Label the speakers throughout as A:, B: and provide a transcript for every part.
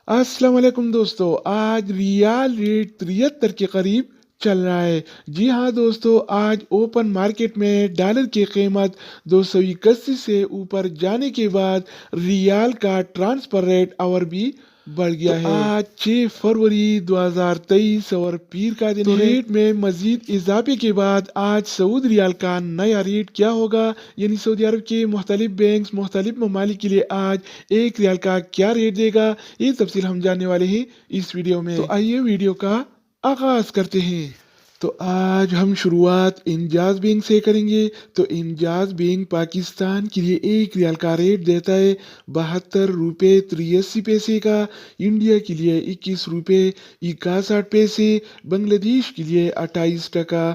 A: अस्सलाम वालेकुम दोस्तों, आज रियाल रेट 73 के करीब चल रहा है। जी हाँ दोस्तों, आज ओपन मार्केट में डॉलर की कीमत 281 से ऊपर जाने के बाद रियाल का ट्रांसफर रेट और भी बढ़ गया है। आज 6 फरवरी 2023 और पीर का दिन है। रेट में मजीद इजाफे के बाद आज सऊदी रियाल का नया रेट क्या होगा, यानी सऊदी अरब के मुख्तलिफ बैंक मुख्तलिफ ममालिक के लिए आज एक रियाल का क्या रेट देगा, ये तफसील हम जानने वाले हैं इस वीडियो में। तो आइए वीडियो का आगाज करते हैं। तो आज हम शुरुआत इंजाज बैंक से करेंगे। तो इंजाज बैंक पाकिस्तान के लिए एक रियाल का रेट देता है 72 रुपये 83 पैसे का, इंडिया के लिए 21 रुपये 61 पैसे, बांग्लादेश के लिए 28 टका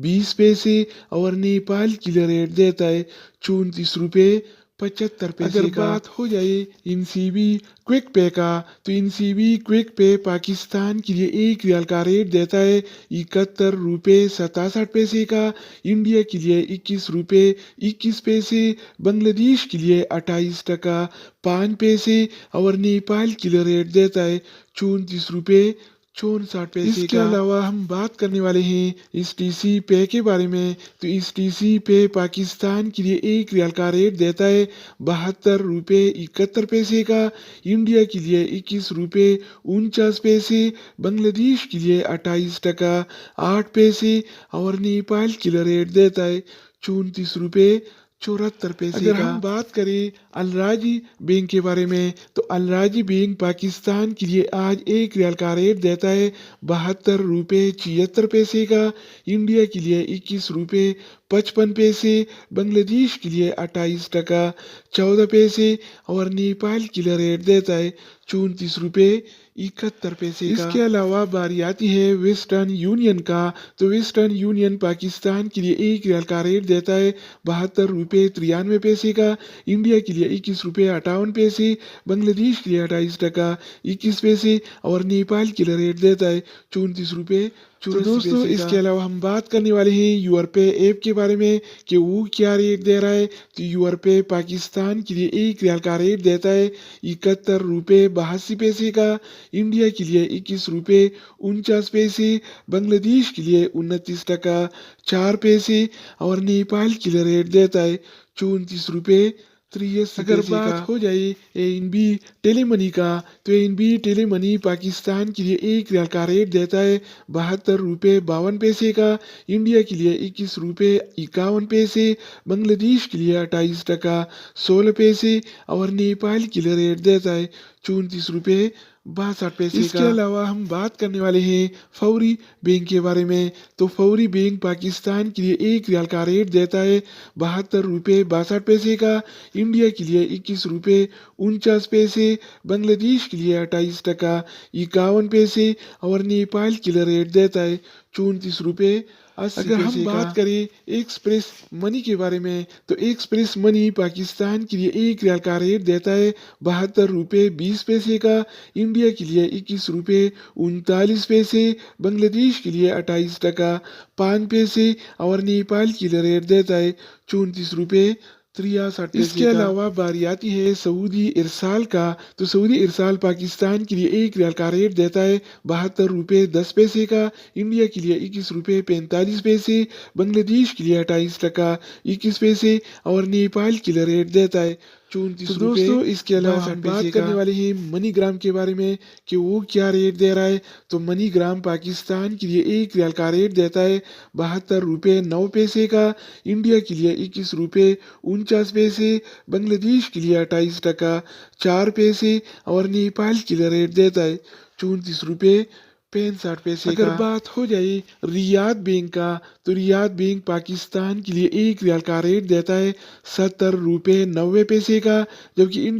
A: 20 पैसे और नेपाल के लिए रेट देता है 34 रुपये 75 पैसे
B: अगर
A: का। बात हो जाए इनसीबी क्विक पे का, तो इनसीबी क्विक पे पाकिस्तान के लिए एक रियाल का रेट देता है 71 रुपये 67 पैसे का, इंडिया के लिए 21 रुपये 21 पैसे, बांग्लादेश के लिए 28 टका 5 पैसे और नेपाल के लिए रेट देता है 34 रुपये 64 पैसे का। इसके अलावा हम बात करने वाले हैं इस टीसी पे के बारे में। तो इस टीसी पे पाकिस्तान के लिए एक रियाल का रेट देता है 72 रुपये 71 पैसे का, इंडिया के लिए 21 रुपये 49 पैसे, बांग्लादेश के लिए 28 टका 8 पैसे और नेपाल के लिए रेट देता है 34 रुपये 74 पैसे अगर का। हम बात करें अलराजी बैंक के बारे में, तो अलराजी बैंक पाकिस्तान के लिए आज एक रियाल का रेट देता है 72 रुपये 76 पैसे का, इंडिया के लिए 21 रुपये 55 पैसे, बांग्लादेश के लिए 28 टका 14 पैसे और नेपाल के लिए रेट देता है 34 रुपये 71 पैसे का। इसके अलावा बारी आती है वेस्टर्न यूनियन का। तो वेस्टर्न यूनियन पाकिस्तान के लिए एक रियाल का रेट देता है 72 रुपये 93 पैसे का, इंडिया के लिए 21 रुपये 58 पैसे, बांग्लादेश के लिए 28 टका 21 पैसे और नेपाल के लिए रेट देता है 34 रुपये 84 पैसे। दोस्तों इसके अलावा हम बात करने वाले हैं यूरपे ऐप के बारे में कि वो क्या रेट दे रहा है। तो यूरपे पाकिस्तान के लिए एक रियाल का रेट देता है 71 रुपये 82 पैसे का, इंडिया के लिए 21 रुपये 49 पैसे, बांग्लादेश के लिए 29 टका 4 पैसे और नेपाल के लिए रेट देता है 34 रुपये 83 अगर बात हो जाए एएनबी टेलीमनी का, तो एएनबी टेलीमनी पाकिस्तान के लिए एक रियाल का रेट देता है 72 रुपये 52 पैसे का, इंडिया के लिए 21 रुपये 51 पैसे, बांग्लादेश के लिए 28 टका 16 पैसे और नेपाल के लिए रेट देता है 34 रुपये 62 पैसे का। इसके अलावा हम बात करने वाले हैं फौरी बैंक के बारे में। तो फौरी बैंक पाकिस्तान के लिए एक रियाल का रेट देता है 72 रुपये 62 पैसे का, इंडिया के लिए 21 रुपये 49 पैसे, बांग्लादेश के लिए 28 टका 51 पैसे और नेपाल के लिए रेट देता है 34 रुपये 80 अगर हम बात करें एक्सप्रेस मनी के बारे में, तो एक्सप्रेस मनी पाकिस्तान के लिए एक रियाल का रेट देता है 72 रुपये 20 पैसे का, इंडिया के लिए 21 रुपये 39 पैसे, बांग्लादेश के लिए 28 टका 5 पैसे और नेपाल के लिए रेट देता है 34 रुपये 63 पैसे। इसके अलावा बारी आती है सऊदी इरसाल का। तो सऊदी इरसाल पाकिस्तान के लिए एक रियाल का रेट देता है 72 रुपये 10 पैसे का, इंडिया के लिए 21 रुपये 45 पैसे, बांग्लादेश के लिए 28 टका 21 पैसे और नेपाल के लिए रेट देता है 34 इसके अलावा हम बात करने वाले हैं मनीग्राम के बारे में कि वो क्या रेट दे रहा है। तो मनीग्राम पाकिस्तान के लिए एक रियाल का रेट देता है 72 रुपये 9 पैसे का, इंडिया के लिए 21 रुपये 49 पैसे, बांग्लादेश के लिए 28 टका 4 पैसे और नेपाल के लिए रेट देता है 34 रुपये 65 पैसे अगर बात हो जाए रियाद बैंक का, तो रियाद बैंक पाकिस्तान के लिए एक रियाल का रेट देता है 70 रुपये 90 पैसे का, जबकि